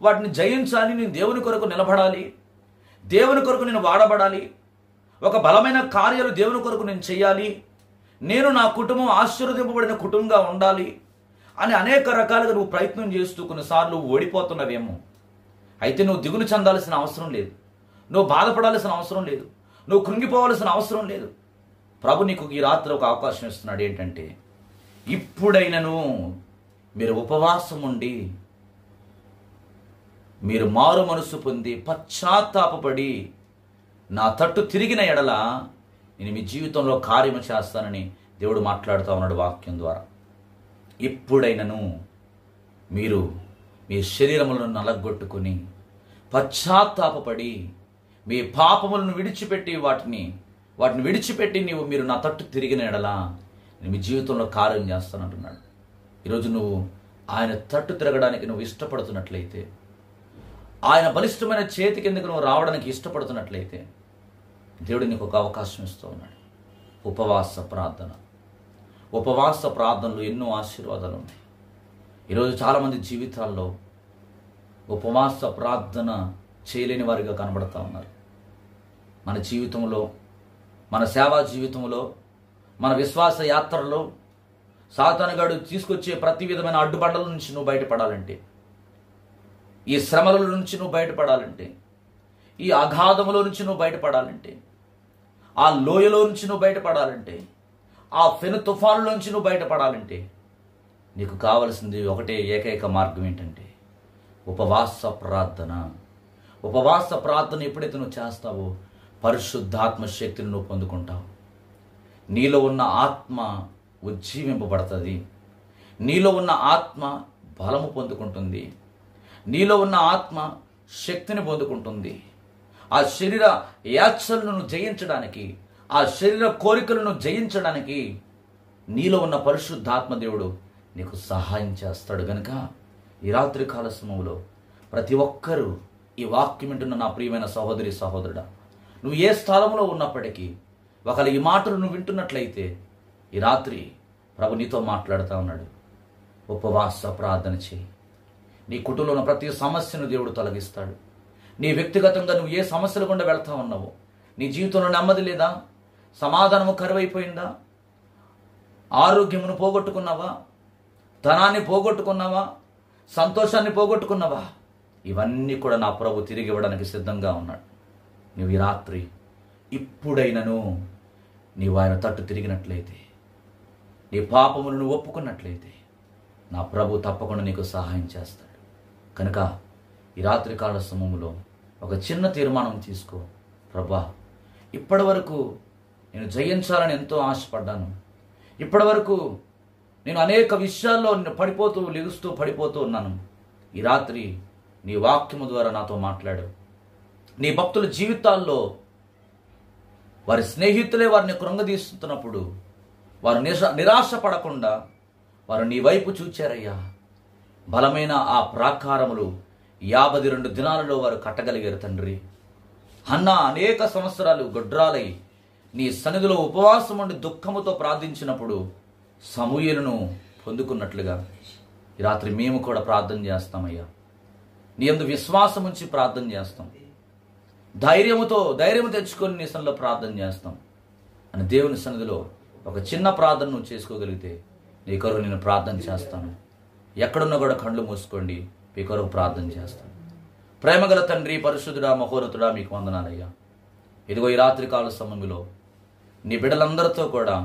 వాటిని జయించాలి, నేను దేవుని కొరకు నిలబడాలి, దేవుని కొరకు నేను వాడబడాలి, ఒక బలమైన కార్యాలు దేవుని కొరకు నేను చేయాలి, నేను నా కుటుంబం ఆశీర్వదింపబడిన కుటుంబంగా ఉండాలి అని అనేక రకాలుగా నువ్వు ప్రయత్నం చేస్తూ కొన్నిసార్లు ఓడిపోతున్నవేమో. అయితే నువ్వు దిగులు చెందాల్సిన అవసరం లేదు, నువ్వు బాధపడాల్సిన అవసరం లేదు, నువ్వు కృంగిపోవాల్సిన అవసరం లేదు. ప్రభు నీకు ఈ రాత్రి ఒక అవకాశం ఇస్తున్నాడు. ఏంటంటే, ఇప్పుడైనను మీరు ఉపవాసం ఉండి, మీరు మారు మనసు పొంది పశ్చాత్తాపపడి నా తట్టు తిరిగిన ఎడల నేను మీ జీవితంలో కార్యము చేస్తానని దేవుడు మాట్లాడుతూ ఉన్నాడు వాక్యం ద్వారా. ఇప్పుడైనను మీరు మీ శరీరములను నలగొట్టుకుని పశ్చాత్తాపపడి మీ పాపములను విడిచిపెట్టి వాటిని విడిచిపెట్టి మీరు నా తట్టు తిరిగిన ఎడల నేను మీ జీవితంలో కార్యం చేస్తానంటున్నాడు. ఈరోజు నువ్వు ఆయన తట్టు తిరగడానికి నువ్వు ఇష్టపడుతున్నట్లయితే, ఆయన బలిష్టమైన చేతి కిందకు నువ్వు రావడానికి ఇష్టపడుతున్నట్లయితే, దేవుడు నీకు ఒక అవకాశం ఇస్తూ ఉన్నాడు. ఉపవాస ప్రార్థనలు ఎన్నో ఆశీర్వాదాలు ఉన్నాయి. ఈరోజు చాలామంది జీవితాల్లో ఉపవాస ప్రార్థన చేయలేని వారిగా కనబడతా ఉన్నారు. మన జీవితంలో, మన సేవా జీవితంలో, మన విశ్వాస యాత్రలో సాతానుగాడు తీసుకొచ్చే ప్రతి విధమైన అడ్డుబండల నుంచి నువ్వు బయటపడాలంటే, ఈ శ్రమల నుంచి నువ్వు బయటపడాలంటే, ఈ అగాధములో నుంచి నువ్వు బయటపడాలంటే, ఆ లోయలో నుంచి నువ్వు బయటపడాలంటే, ఆ ఫెను తుఫానులో నుంచి నువ్వు బయటపడాలంటే నీకు కావలసింది ఒకటే ఏకైక మార్గం. ఏంటంటే ఉపవాస ప్రార్థన. ఉపవాస ప్రార్థన ఎప్పుడైతే నువ్వు చేస్తావో పరిశుద్ధాత్మ శక్తిని నువ్వు పొందుకుంటావు. నీలో ఉన్న ఆత్మ ఉజ్జీవింపబడుతుంది, నీలో ఉన్న ఆత్మ బలము పొందుకుంటుంది, నీలో ఉన్న ఆత్మ శక్తిని పొందుకుంటుంది. ఆ శరీర యాత్సలను జయించడానికి, ఆ శరీర కోరికలను జయించడానికి నీలో ఉన్న పరిశుద్ధాత్మ దేవుడు నీకు సహాయం చేస్తాడు. గనుక ఈ రాత్రి కాల సమయంలో ప్రతి ఒక్కరూ ఈ వాక్యం వింటున్న నా ప్రియమైన సహోదరి, సహోదరుడా, నువ్వు ఏ స్థలంలో ఉన్నప్పటికీ ఒకవేళ ఈ మాటలు నువ్వు వింటున్నట్లయితే ఈ రాత్రి ప్రభు నీతో మాట్లాడుతూ ఉన్నాడు. ఉపవాస ప్రార్థన చేయి. నీ కుటుంబంలో ఉన్న ప్రతి సమస్యను దేవుడు తొలగిస్తాడు. నీ వ్యక్తిగతంగా నువ్వు ఏ సమస్యలు గుండా వెళ్తా ఉన్నావో, నీ జీవితంలో నెమ్మది లేదా, సమాధానము కరువైపోయిందా, ఆరోగ్యమును పోగొట్టుకున్నావా, ధనాన్ని పోగొట్టుకున్నావా, సంతోషాన్ని పోగొట్టుకున్నావా, ఇవన్నీ కూడా నా ప్రభు తిరిగి ఇవ్వడానికి సిద్ధంగా ఉన్నాడు. నువ్వు ఈ రాత్రి ఇప్పుడైనను నీవు ఆయన తట్టు తిరిగినట్లయితే, నీ పాపమును నువ్వు ఒప్పుకున్నట్లయితే నా ప్రభు తప్పకుండా నీకు సహాయం చేస్తాడు. కనుక ఈ రాత్రి కాల సమయంలో ఒక చిన్న తీర్మానం తీసుకో. ప్రభా, ఇప్పటి వరకు నేను జయించాలని ఎంతో ఆశపడ్డాను, ఇప్పటి వరకు నేను అనేక విషయాల్లో పడిపోతూ పడిపోతూ ఉన్నాను. ఈ రాత్రి నీ వాక్యము ద్వారా నాతో మాట్లాడు. నీ భక్తుల జీవితాల్లో వారి స్నేహితులే వారిని కృంగదీస్తున్నప్పుడు వారు నిరాశ పడకుండా వారు నీ వైపు చూచారయ్యా. బలమైన ఆ ప్రాకారములు 52 దినాలలో వారు కట్టగలిగారు తండ్రి. హన్నా అనేక సంవత్సరాలు గొడ్రాలై నీ సన్నిధిలో ఉపవాసం ఉండి దుఃఖముతో ప్రార్థించినప్పుడు సమూయేలును పొందుకున్నట్లుగా ఈ రాత్రి మేము కూడా ప్రార్థన చేస్తామయ్యా. నీ యందు విశ్వాసం ఉంచి ప్రార్థన చేస్తాం. ధైర్యం తెచ్చుకొని నీ సన్నిధిలో ప్రార్థన చేస్తాం అని దేవుని సన్నిధిలో ఒక చిన్న ప్రార్థన నువ్వు చేసుకోగలిగితే నీ కొరకు నేను ప్రార్థన చేస్తాను. ఎక్కడున్నా కూడా కళ్ళు మూసుకోండి, మీ కొరకు ప్రార్థన చేస్తాను. ప్రేమగల తండ్రి, పరిశుద్ధుడా, మహోన్నతుడా, మీకు వందనాలయ్యా. ఇదిగో ఈ రాత్రికాల సమయంలో నీ బిడ్డలందరితో కూడా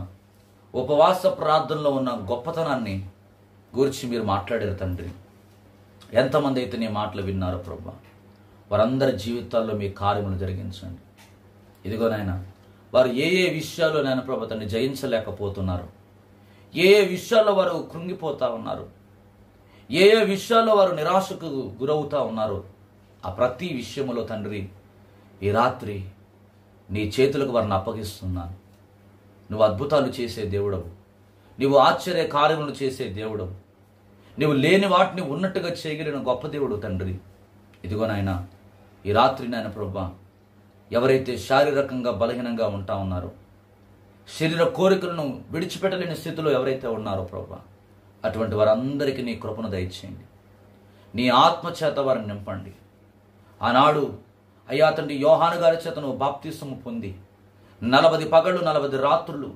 ఉపవాస ప్రార్థనలో ఉన్న గొప్పతనాన్ని గురించి మీరు మాట్లాడారు తండ్రి. ఎంతమంది అయితే నీ మాటలు విన్నారో ప్రభా, వారందరి జీవితాల్లో మీ కార్యములు జరిగించండి. ఇదిగో నాయన, వారు ఏ విషయాల్లో నాయన ప్రభా తండ్రి జయించలేకపోతున్నారు, ఏ విషయాల్లో వారు కృంగిపోతా ఉన్నారు, ఏ విషయాల్లో వారు నిరాశకు గురవుతా ఉన్నారు, ఆ ప్రతి విషయంలో తండ్రి ఈ రాత్రి నీ చేతులకు వారిని అప్పగిస్తున్నాను. నువ్వు అద్భుతాలు చేసే దేవుడవు, నువ్వు ఆశ్చర్య కార్యములు చేసే దేవుడవు, నువ్వు లేని వాటిని ఉన్నట్టుగా చేయగలిగిన గొప్ప దేవుడు తండ్రి. ఇదిగో నాయన, ఈ రాత్రి నాయన ప్రభా, ఎవరైతే శారీరకంగా బలహీనంగా ఉంటా ఉన్నారో, శరీర కోరికలను విడిచిపెట్టలేని స్థితిలో ఎవరైతే ఉన్నారో ప్రభా, అటువంటి వారందరికీ నీ కృపను దయచేయండి. నీ ఆత్మ చేత వారిని నింపండి. ఆనాడు అయ్యా తండ్రి యోహాను గారి చేత నువ్వు బాప్తిసము పొంది 40 పగళ్ళు 40 రాత్రులు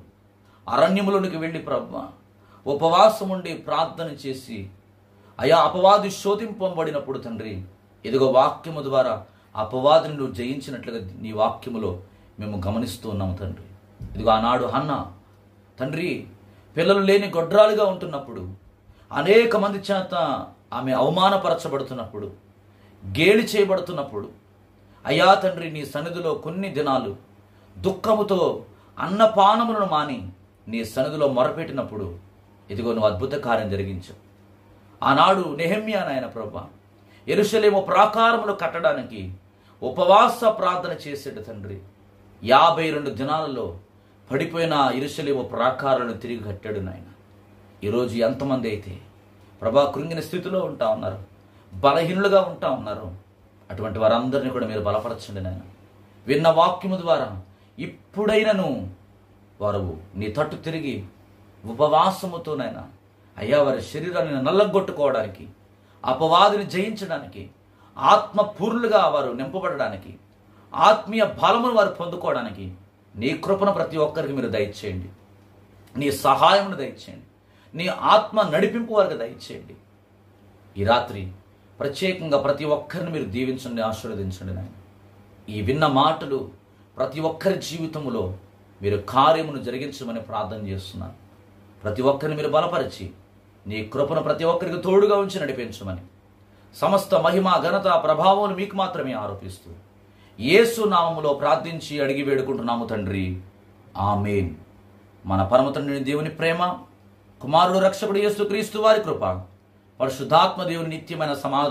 అరణ్యములోనికి వెళ్ళి ప్రభా ఉపవాసం ఉండి ప్రార్థన చేసి అయ్యా అపవాది శోధింపబడినప్పుడు తండ్రి, ఇదిగో వాక్యము ద్వారా అపవాదిని నువ్వు జయించినట్లుగా నీ వాక్యములో మేము గమనిస్తూ ఉన్నాము తండ్రి. ఇదిగో ఆనాడు హన్నా తండ్రి పిల్లలు లేని గొడ్రాలుగా ఉంటున్నప్పుడు, అనేక మంది చేత ఆమె అవమానపరచబడుతున్నప్పుడు, గేలి చేయబడుతున్నప్పుడు, అయ్యా తండ్రి నీ సన్నిధిలో కొన్ని దినాలు దుఃఖముతో అన్నపానములను మాని నీ సన్నిధిలో మొరపెట్టినప్పుడు ఇదిగో నువ్వు అద్భుత కార్యం జరిగించావు. ఆనాడు నెహెమ్యా నాయన ప్రభా యెరూషలేము ప్రాకారములు కట్టడానికి ఉపవాస ప్రార్థన చేసేట తండ్రి. 52 దినాలలో పడిపోయిన యెరూషలేము ప్రాకారాలను తిరిగి కట్టాడు నాయన. ఈరోజు ఎంతమంది అయితే ప్రభా కృంగిన స్థితిలో ఉంటా ఉన్నారు, బలహీనులుగా ఉంటా ఉన్నారు, అటువంటి వారందరినీ కూడా మీరు బలపరచండి నాయన. విన్న వాక్యము ద్వారా ఇప్పుడైనను వారు నీ తట్టు తిరిగి ఉపవాసముతోనైనా అయ్యా వారి శరీరాన్ని నల్లగొట్టుకోవడానికి, అపవాదిని జయించడానికి, ఆత్మపూర్ణులుగా వారు నింపబడడానికి, ఆత్మీయ బలమును వారు పొందుకోవడానికి నీ కృపను ప్రతి ఒక్కరికి మీరు దయచేయండి. నీ సహాయమును దయచేయండి. నీ ఆత్మ నడిపింపు వారికి దయచేయండి. ఈ రాత్రి ప్రత్యేకంగా ప్రతి ఒక్కరిని మీరు దీవించండి, ఆశీర్వదించండి నాయన. ఈ విన్న మాటలు ప్రతి ఒక్కరి జీవితంలో మీరు కార్యమును జరిగించమని ప్రార్థన చేస్తున్నాను. ప్రతి ఒక్కరిని మీరు బలపరిచి నీ కృపను ప్రతి ఒక్కరికి తోడుగా ఉంచి నడిపించమని, సమస్త మహిమ ఘనత ప్రభావం మీకు మాత్రమే ఆరోపిస్తూ యేసు నామములో ప్రార్థించి అడిగి వేడుకుంటున్నాము తండ్రి, ఆమేన్. మన పరమ తండ్రి దేవుని ప్రేమ, కుమారుడు రక్షకుడు యేసు క్రీస్తు వారి కృప, పరిశుద్ధాత్మ దేవుని నిత్యమైన సమాధానం